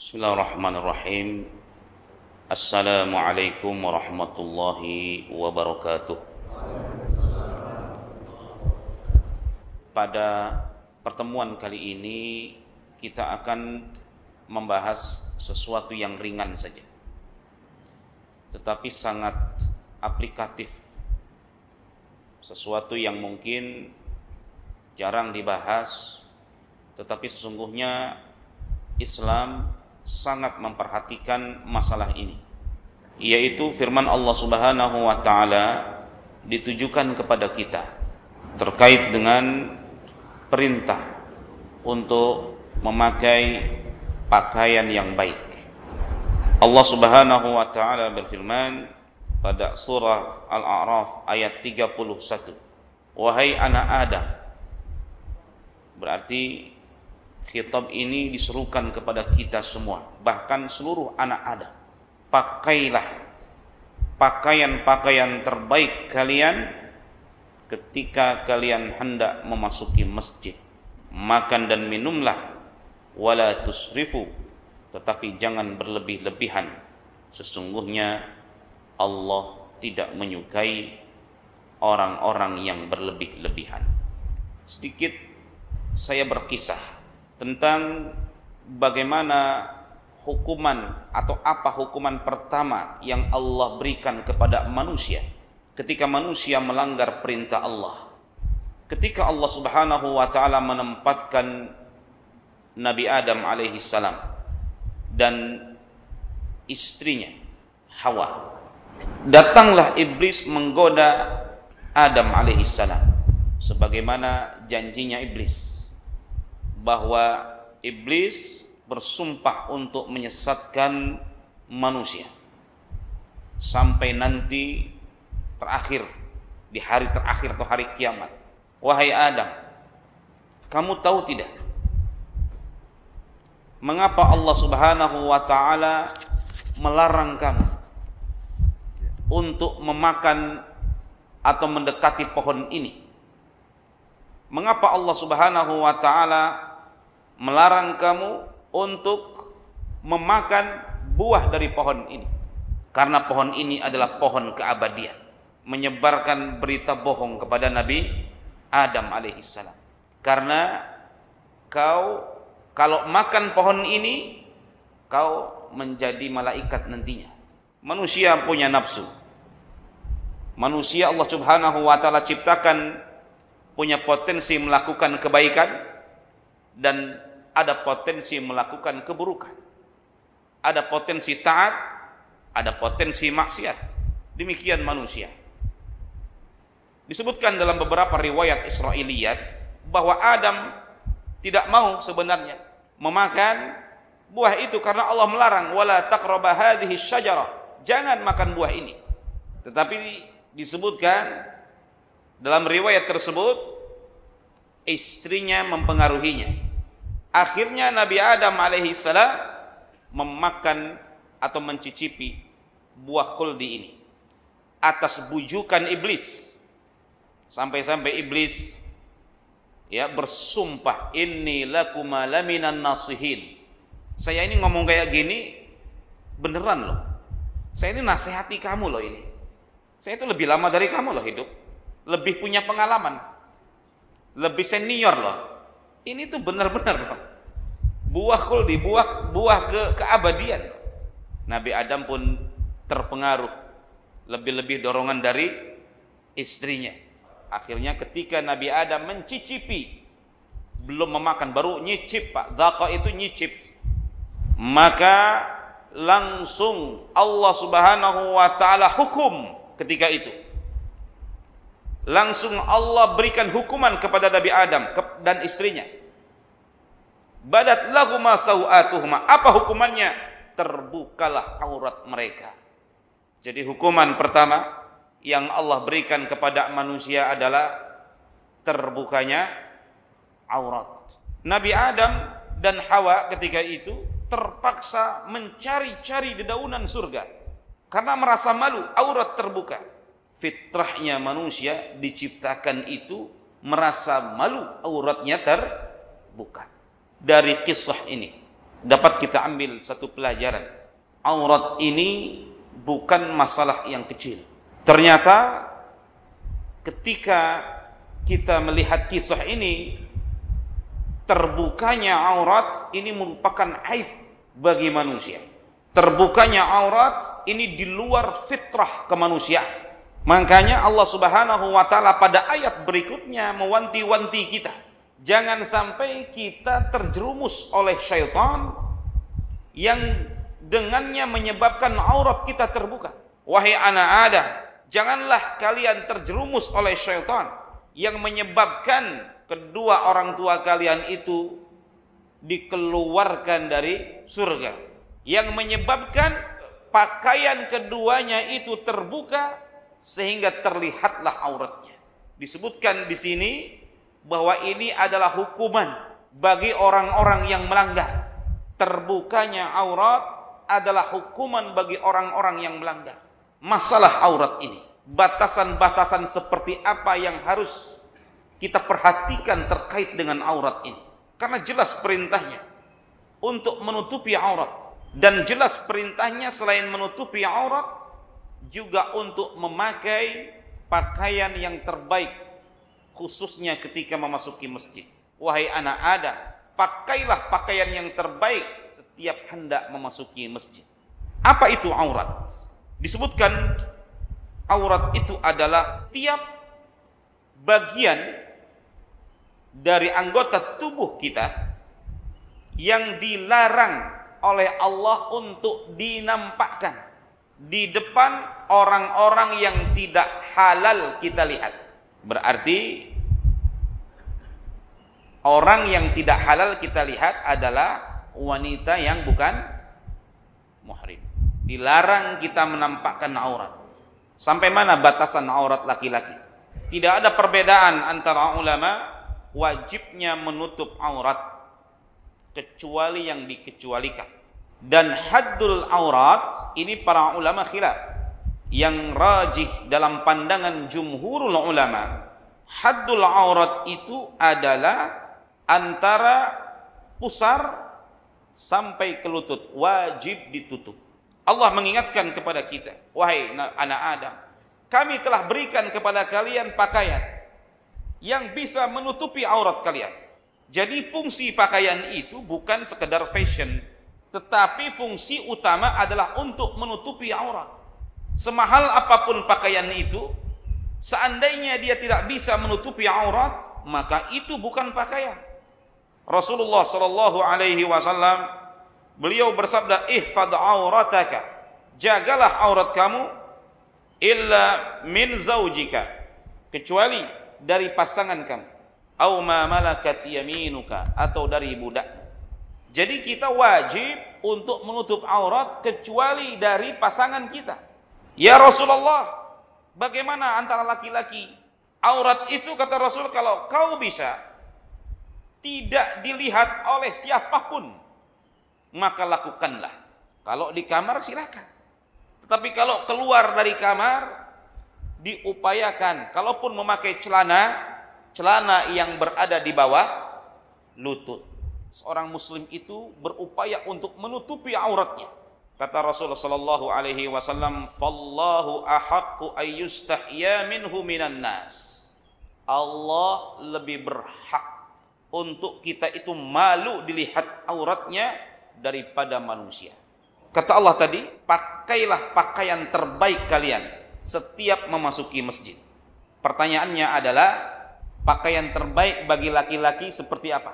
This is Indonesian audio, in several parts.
Bismillahirrahmanirrahim. Assalamualaikum warahmatullahi wabarakatuh. Pada pertemuan kali ini kita akan membahas sesuatu yang ringan saja, tetapi sangat aplikatif. Sesuatu yang mungkin jarang dibahas, tetapi sesungguhnya Islam sangat memperhatikan masalah ini, yaitu firman Allah Subhanahu wa taala ditujukan kepada kita terkait dengan perintah untuk memakai pakaian yang baik. Allah Subhanahu wa taala berfirman pada surah Al-A'raf ayat 31, wahai anak Adam. Berarti khitab ini diserukan kepada kita semua, bahkan seluruh anak Adam. Pakailah pakaian-pakaian terbaik kalian ketika kalian hendak memasuki masjid. Makan dan minumlah, wala tusrifu, tetapi jangan berlebih-lebihan. Sesungguhnya Allah tidak menyukai orang-orang yang berlebih-lebihan. Sedikit saya berkisah tentang bagaimana hukuman atau apa hukuman pertama yang Allah berikan kepada manusia ketika manusia melanggar perintah Allah. Ketika Allah Subhanahu wa taala menempatkan Nabi Adam alaihi salam dan istrinya Hawa, datanglah iblis menggoda Adam alaihi salam sebagaimana janjinya iblis, bahwa iblis bersumpah untuk menyesatkan manusia sampai nanti terakhir, di hari terakhir atau hari kiamat. Wahai Adam, kamu tahu tidak mengapa Allah Subhanahu wa taala melarang kamu untuk memakan atau mendekati pohon ini? Mengapa Allah Subhanahu wa taala melarang kamu untuk memakan buah dari pohon ini? Karena pohon ini adalah pohon keabadian, menyebarkan berita bohong kepada Nabi Adam alaihissalam. Karena kau kalau makan pohon ini, kau menjadi malaikat nantinya. Manusia punya nafsu. Manusia Allah Subhanahu wa taala ciptakan punya potensi melakukan kebaikan dan ada potensi melakukan keburukan. Ada potensi taat, ada potensi maksiat. Demikian manusia. Disebutkan dalam beberapa riwayat Israiliyat bahwa Adam tidak mau sebenarnya memakan buah itu karena Allah melarang, wala taqraba hadhihi syajarah, jangan makan buah ini. Tetapi disebutkan dalam riwayat tersebut istrinya mempengaruhinya. Akhirnya Nabi Adam alaihissalam memakan atau mencicipi buah khuldi ini atas bujukan iblis. Sampai-sampai iblis bersumpah, inni lakuma laminan nasihin. Saya ini ngomong kayak gini beneran loh. Saya ini nasihati kamu loh ini. Saya itu lebih lama dari kamu loh hidup. Lebih punya pengalaman. Lebih senior loh. Ini tuh benar-benar loh. Buah khuldi, buah keabadian. Nabi Adam pun terpengaruh. Lebih-lebih dorongan dari istrinya. Akhirnya ketika Nabi Adam mencicipi, belum memakan, baru nyicip Pak. Dhaqa itu nyicip. Maka langsung Allah Subhanahu wa taala hukum ketika itu. Langsung Allah berikan hukuman kepada Nabi Adam dan istrinya. Badat lahuma sawatuhuma. Apa hukumannya? Terbukalah aurat mereka. Jadi hukuman pertama yang Allah berikan kepada manusia adalah terbukanya aurat. Nabi Adam dan Hawa ketika itu terpaksa mencari-cari dedaunan surga karena merasa malu, aurat terbuka. Fitrahnya manusia diciptakan itu merasa malu auratnya terbuka. Dari kisah ini dapat kita ambil satu pelajaran. Aurat ini bukan masalah yang kecil. Ternyata ketika kita melihat kisah ini, terbukanya aurat ini merupakan aib bagi manusia. Terbukanya aurat ini di luar fitrah kemanusiaan. Makanya Allah Subhanahu wa taala pada ayat berikutnya mewanti-wanti kita, jangan sampai kita terjerumus oleh syaitan yang dengannya menyebabkan aurat kita terbuka. Wahai anak Adam, janganlah kalian terjerumus oleh syaitan yang menyebabkan kedua orang tua kalian itu dikeluarkan dari surga, yang menyebabkan pakaian keduanya itu terbuka sehingga terlihatlah auratnya. Disebutkan di sini bahwa ini adalah hukuman bagi orang-orang yang melanggar. Terbukanya aurat adalah hukuman bagi orang-orang yang melanggar. Masalah aurat ini, batasan-batasan seperti apa yang harus kita perhatikan terkait dengan aurat ini. Karena jelas perintahnya untuk menutupi aurat, dan jelas perintahnya selain menutupi aurat juga untuk memakai pakaian yang terbaik, khususnya ketika memasuki masjid. Wahai anak Adam, pakailah pakaian yang terbaik setiap hendak memasuki masjid. Apa itu aurat? Disebutkan aurat itu adalah tiap bagian dari anggota tubuh kita yang dilarang oleh Allah untuk dinampakkan di depan orang-orang yang tidak halal kita lihat. Berarti orang yang tidak halal kita lihat adalah wanita yang bukan muhrim. Dilarang kita menampakkan aurat. Sampai mana batasan aurat laki-laki? Tidak ada perbedaan antara ulama wajibnya menutup aurat kecuali yang dikecualikan. Dan haddul aurat ini para ulama khilaf. Yang rajih dalam pandangan jumhurul ulama, haddul aurat itu adalah antara pusar sampai ke lutut, wajib ditutup. Allah mengingatkan kepada kita, wahai anak Adam, kami telah berikan kepada kalian pakaian yang bisa menutupi aurat kalian. Jadi fungsi pakaian itu bukan sekedar fashion, tetapi fungsi utama adalah untuk menutupi aurat. Semahal apapun pakaian itu, seandainya dia tidak bisa menutupi aurat, maka itu bukan pakaian. Rasulullah sallallahu alaihi wasallam beliau bersabda, ihfad aurataka, jagalah aurat kamu, illa min zaujika, kecuali dari pasangan kamu, au ma malakat yaminuka, atau dari budak. Jadi kita wajib untuk menutup aurat kecuali dari pasangan kita. Ya Rasulullah, bagaimana antara laki-laki? Aurat itu kata Rasul, kalau kau bisa tidak dilihat oleh siapapun, maka lakukanlah. Kalau di kamar silakan. Tetapi kalau keluar dari kamar, diupayakan. Kalaupun memakai celana yang berada di bawah lutut. Seorang muslim itu berupaya untuk menutupi auratnya. Kata Rasulullah sallallahu alaihi wasallam, "Fallahu ahaqqu ayyustahya minhu minan nas." Allah lebih berhak untuk kita itu malu dilihat auratnya daripada manusia. Kata Allah tadi, pakailah pakaian terbaik kalian setiap memasuki masjid. Pertanyaannya adalah, pakaian terbaik bagi laki-laki seperti apa?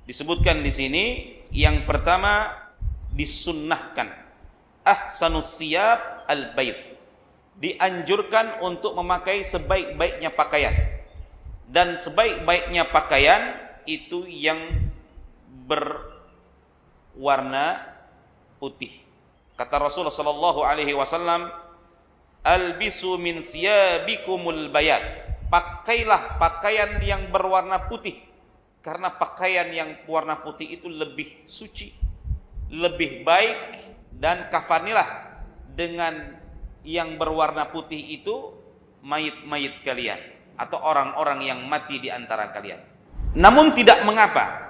Disebutkan di sini, yang pertama disunnahkan ahsanus thiyab al-bayt. Dianjurkan untuk memakai sebaik-baiknya pakaian. Dan sebaik-baiknya pakaian itu yang berwarna putih. Kata Rasulullah sallallahu alaihi wasallam, albisu min thiyabikumul bayad. Pakailah pakaian yang berwarna putih. Karena pakaian yang warna putih itu lebih suci, lebih baik, dan kafanilah dengan yang berwarna putih itu mayit-mayit kalian atau orang-orang yang mati di antara kalian. Namun tidak mengapa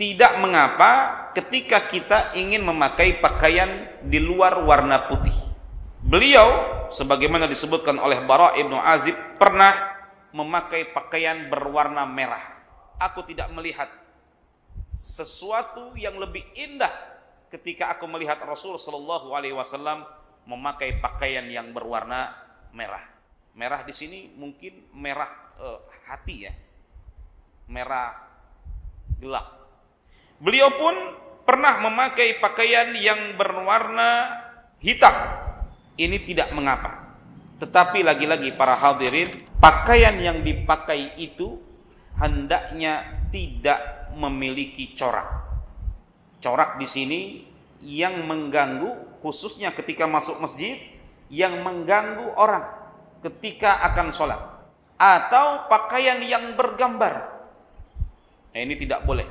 tidak mengapa ketika kita ingin memakai pakaian di luar warna putih. Beliau sebagaimana disebutkan oleh Bara ibnu Azib pernah memakai pakaian berwarna merah. Aku tidak melihat sesuatu yang lebih indah ketika aku melihat Rasul sallallahu alaihi wasallam memakai pakaian yang berwarna merah. Merah di sini mungkin merah hati ya. Merah gelap. Beliau pun pernah memakai pakaian yang berwarna hitam. Ini tidak mengapa. Tetapi lagi-lagi para hadirin, pakaian yang dipakai itu hendaknya tidak memiliki corak. Corak di sini yang mengganggu, khususnya ketika masuk masjid, yang mengganggu orang ketika akan sholat. Atau pakaian yang bergambar. Nah, ini tidak boleh.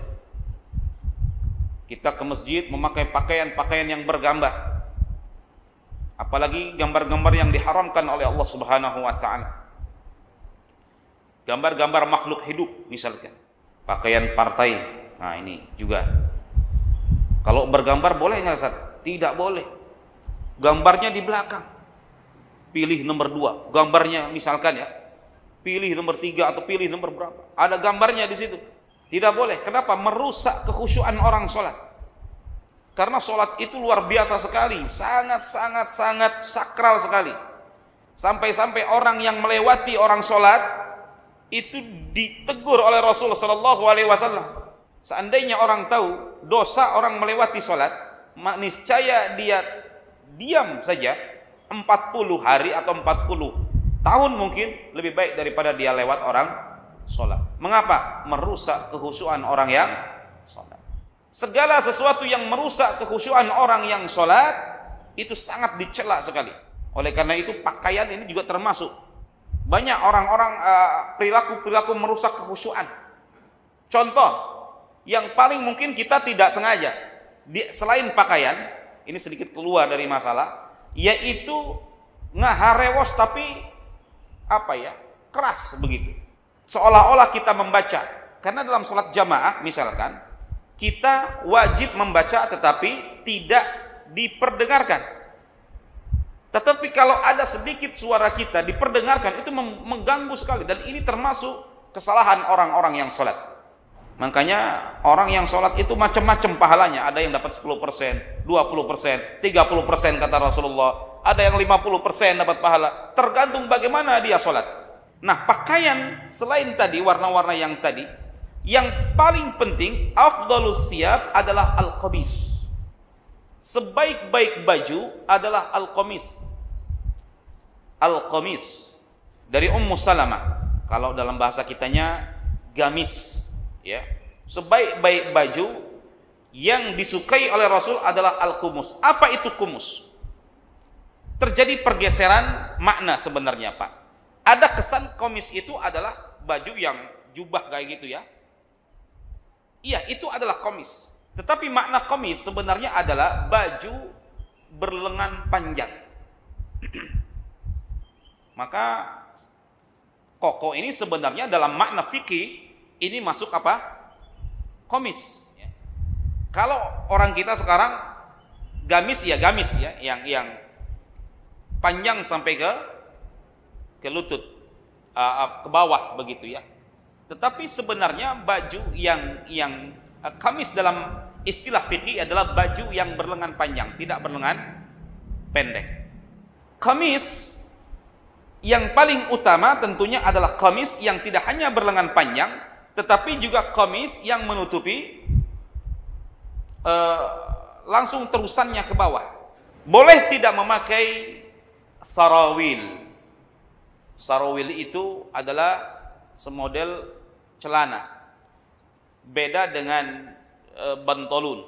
Kita ke masjid memakai pakaian-pakaian yang bergambar. Apalagi gambar-gambar yang diharamkan oleh Allah Subhanahu wa taala. Gambar-gambar makhluk hidup misalkan. Pakaian partai. Nah, ini juga. Kalau bergambar boleh nggak Ustaz? Tidak boleh. Gambarnya di belakang. Pilih nomor 2. Gambarnya misalkan ya. Pilih nomor 3 atau pilih nomor berapa. Ada gambarnya di situ. Tidak boleh. Kenapa? Merusak kekhusyuan orang sholat. Karena sholat itu luar biasa sekali. Sangat sakral sekali. Sampai-sampai orang yang melewati orang sholat itu ditegur oleh Rasulullah sallallahu alaihi wasallam. Seandainya orang tahu dosa orang melewati sholat, niscaya dia diam saja 40 hari atau 40 tahun mungkin lebih baik daripada dia lewat orang sholat. Mengapa? Merusak kekhusyuan orang yang sholat. Segala sesuatu yang merusak kekhusyuan orang yang sholat itu sangat dicela sekali. Oleh karena itu pakaian ini juga termasuk. Banyak orang-orang perilaku-perilaku merusak kekhusyuan. Contoh yang paling mungkin kita tidak sengaja, selain pakaian, ini sedikit keluar dari masalah, yaitu ngaharewos tapi keras begitu. Seolah-olah kita membaca. Karena dalam sholat jamaah misalkan, kita wajib membaca tetapi tidak diperdengarkan. Tetapi kalau ada sedikit suara kita diperdengarkan, itu mengganggu sekali. Dan ini termasuk kesalahan orang-orang yang sholat. Makanya orang yang sholat itu macam-macam pahalanya. Ada yang dapat 10%, 20%, 30% kata Rasulullah. Ada yang 50% dapat pahala. Tergantung bagaimana dia sholat. Nah, pakaian selain tadi, warna-warna yang tadi, yang paling penting, afdalus thiyab adalah al-qamis. Sebaik-baik baju adalah al-qamis. Al-qamis dari Ummu Salamah. Kalau dalam bahasa kitanya gamis, ya. Sebaik-baik baju yang disukai oleh Rasul adalah al-qumus. Apa itu kumus? Terjadi pergeseran makna sebenarnya, Pak. Ada kesan qamis itu adalah baju yang jubah kayak gitu ya. Iya, itu adalah qamis. Tetapi makna qamis sebenarnya adalah baju berlengan panjang. Maka koko ini sebenarnya dalam makna fikih ini masuk apa? Qamis. Ya. Kalau orang kita sekarang gamis ya, yang panjang sampai ke lutut, ke bawah begitu ya. Tetapi sebenarnya baju yang qamis dalam istilah fikih adalah baju yang berlengan panjang, tidak berlengan pendek. Qamis yang paling utama tentunya adalah qamis yang tidak hanya berlengan panjang, tetapi juga qamis yang menutupi langsung terusannya ke bawah. Boleh tidak memakai sarawil. Sarawil itu adalah semodel celana. Beda dengan bantolun.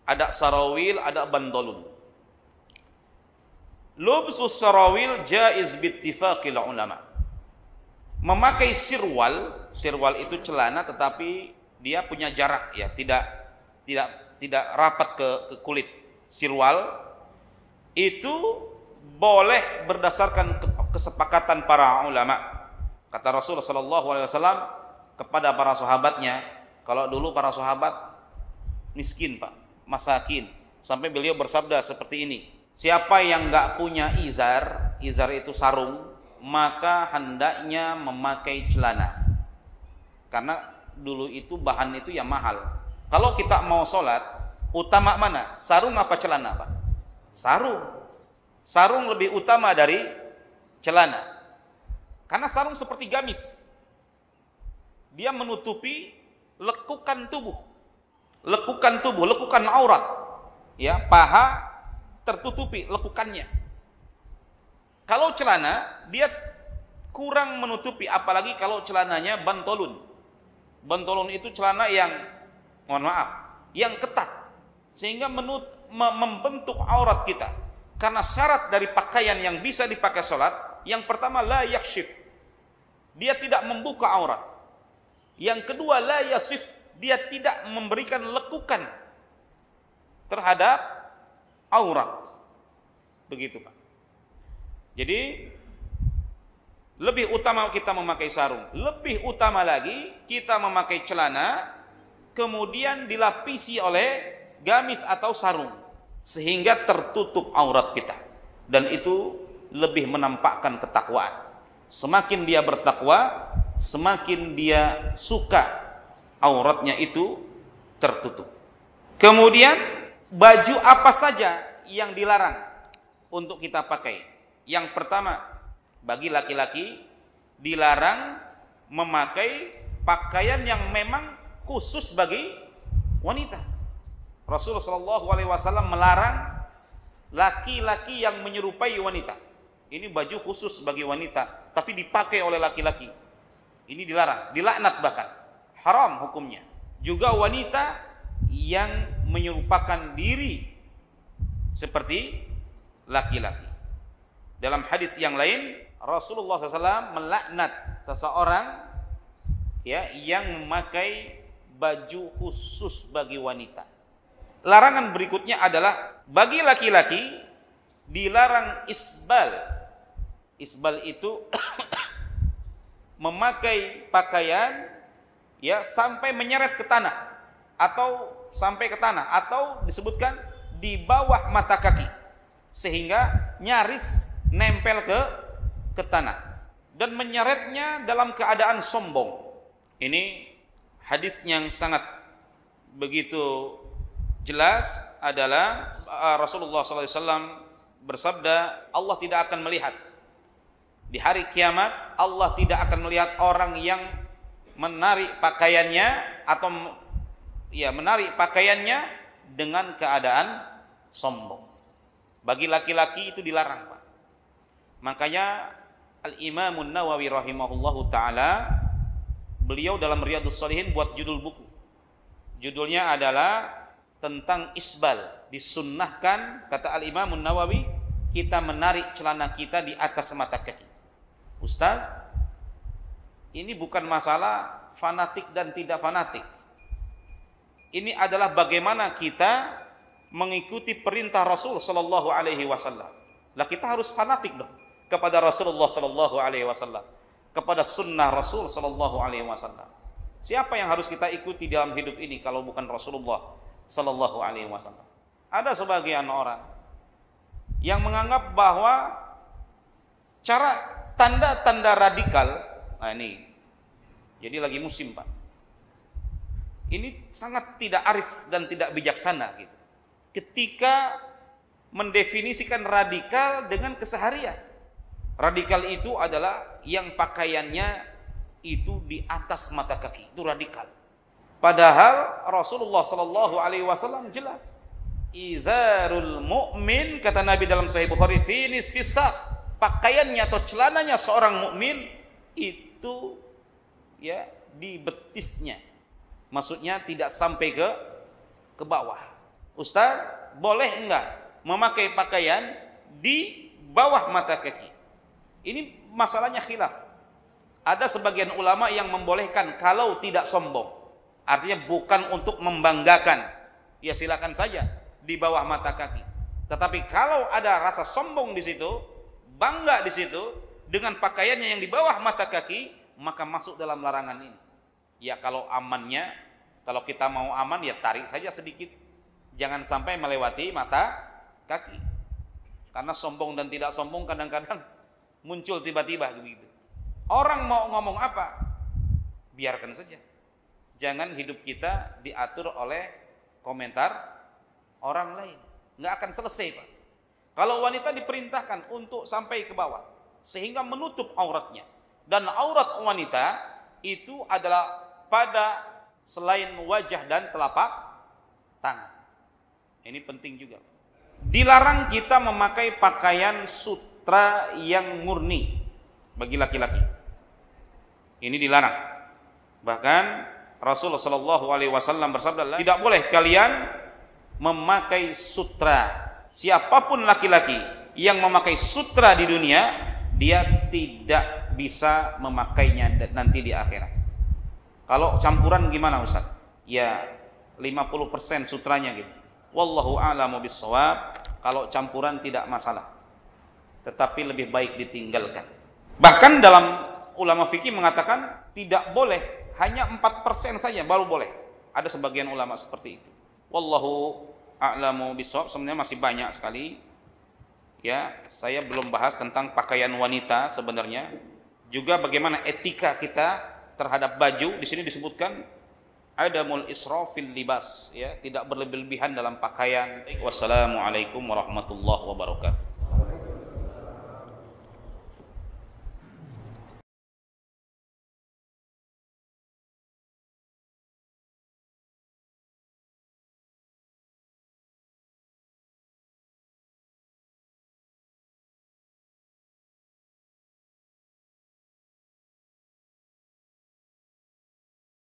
Ada sarawil, ada bantolun. Lubsus sarawil jaiz bittifaqil ulama. Memakai sirwal itu celana tetapi dia punya jarak ya, tidak rapat ke kulit. Sirwal itu boleh berdasarkan kesepakatan para ulama. Kata Rasulullah sallallahu alaihi wasallam kepada para sahabatnya, kalau dulu para sahabat miskin Pak, masakin. Sampai beliau bersabda seperti ini, siapa yang nggak punya izar, izar itu sarung, maka hendaknya memakai celana. Karena dulu itu bahan itu yang mahal. Kalau kita mau sholat, utama mana? Sarung apa celana Pak? Sarung. Sarung lebih utama dari celana. Karena sarung seperti gamis. Dia menutupi lekukan tubuh. Lekukan tubuh, lekukan aurat. Ya, paha tertutupi lekukannya. Kalau celana, dia kurang menutupi, apalagi kalau celananya bantolun. Bantolun itu celana yang, mohon maaf, yang ketat. Sehingga membentuk aurat kita. Karena syarat dari pakaian yang bisa dipakai sholat, yang pertama, la yakshif. Dia tidak membuka aurat. Yang kedua, la yasif. Dia tidak memberikan lekukan terhadap aurat. Begitu Pak. Jadi lebih utama kita memakai sarung, lebih utama lagi kita memakai celana, kemudian dilapisi oleh gamis atau sarung sehingga tertutup aurat kita. Dan itu lebih menampakkan ketakwaan. Semakin dia bertakwa, semakin dia suka auratnya itu tertutup. Kemudian baju apa saja yang dilarang untuk kita pakai? Yang pertama, bagi laki-laki dilarang memakai pakaian yang memang khusus bagi wanita. Rasulullah SAW melarang laki-laki yang menyerupai wanita. Ini baju khusus bagi wanita, tapi dipakai oleh laki-laki. Ini dilarang, dilaknat bahkan. Haram hukumnya. Juga wanita yang menyerupakan diri seperti laki-laki. Dalam hadis yang lain, Rasulullah SAW melaknat seseorang yang memakai baju khusus bagi wanita. Larangan berikutnya adalah bagi laki-laki dilarang isbal. Isbal itu memakai pakaian sampai menyeret ke tanah atau sampai ke tanah atau disebutkan di bawah mata kaki sehingga nyaris nempel ke tanah dan menyeretnya dalam keadaan sombong. Ini hadis yang sangat begitu jelas adalah Rasulullah SAW bersabda, Allah tidak akan melihat di hari kiamat, Allah tidak akan melihat orang yang menarik pakaiannya atau menarik pakaiannya dengan keadaan sombong. Bagi laki-laki itu dilarang, Pak. Makanya Al-Imam Nawawi rahimahullahu taala beliau dalam Riyadhus Shalihin buat judul buku. Judulnya adalah tentang isbal. Disunnahkan, kata Al-Imam Nawawi, kita menarik celana kita di atas mata kaki. Ustaz, ini bukan masalah fanatik dan tidak fanatik. Ini adalah bagaimana kita mengikuti perintah Rasul sallallahu alaihi wasallam. Lah kita harus fanatik dong kepada Rasulullah sallallahu alaihi wasallam, kepada sunnah Rasul sallallahu alaihi wasallam. Siapa yang harus kita ikuti dalam hidup ini kalau bukan Rasulullah sallallahu alaihi wasallam? Ada sebagian orang yang menganggap bahwa cara tanda-tanda radikal, nah ini, jadi lagi musim Pak. Ini sangat tidak arif dan tidak bijaksana gitu. Ketika mendefinisikan radikal dengan keseharian. Radikal itu adalah yang pakaiannya itu di atas mata kaki, itu radikal. Padahal Rasulullah sallallahu alaihi wasallam jelas, izarul mu'min, kata Nabi dalam Sahih Bukhari, fi nisfis saq. Pakaiannya atau celananya seorang mukmin itu di betisnya. Maksudnya tidak sampai ke bawah. Ustaz, boleh enggak memakai pakaian di bawah mata kaki? Ini masalahnya khilaf. Ada sebagian ulama yang membolehkan kalau tidak sombong. Artinya bukan untuk membanggakan. Ya silakan saja di bawah mata kaki. Tetapi kalau ada rasa sombong di situ, bangga di situ dengan pakaiannya yang di bawah mata kaki, maka masuk dalam larangan ini. Ya kalau amannya, Kalau kita mau aman ya tarik saja sedikit. Jangan sampai melewati mata kaki. Karena sombong dan tidak sombong kadang-kadang muncul tiba-tiba begitu. Orang mau ngomong apa, biarkan saja. Jangan hidup kita diatur oleh komentar orang lain. Nggak akan selesai, Pak. Kalau wanita diperintahkan untuk sampai ke bawah, sehingga menutup auratnya. Dan aurat wanita itu adalah pada selain wajah dan telapak tangan. Ini penting juga. Dilarang kita memakai pakaian sutra yang murni bagi laki-laki. Ini dilarang. Bahkan Rasulullah Shallallahu Alaihi Wasallam bersabda, tidak boleh kalian memakai sutra. Siapapun laki-laki yang memakai sutra di dunia, dia tidak bisa memakainya nanti di akhirat. Kalau campuran gimana Ustaz? Ya 50% sutranya gitu. Wallahu a'lamu bissawab. Kalau campuran tidak masalah, tetapi lebih baik ditinggalkan. Bahkan dalam ulama fikih mengatakan tidak boleh, hanya 4% saja baru boleh. Ada sebagian ulama seperti itu. Wallahu a'lamu bissawab. Sebenarnya masih banyak sekali. Ya, saya belum bahas tentang pakaian wanita sebenarnya. Juga bagaimana etika kita terhadap baju. Di sini disebutkan adamul israfil libas, ya, tidak berlebih-lebihan dalam pakaian. Wassalamualaikum warahmatullahi wabarakatuh.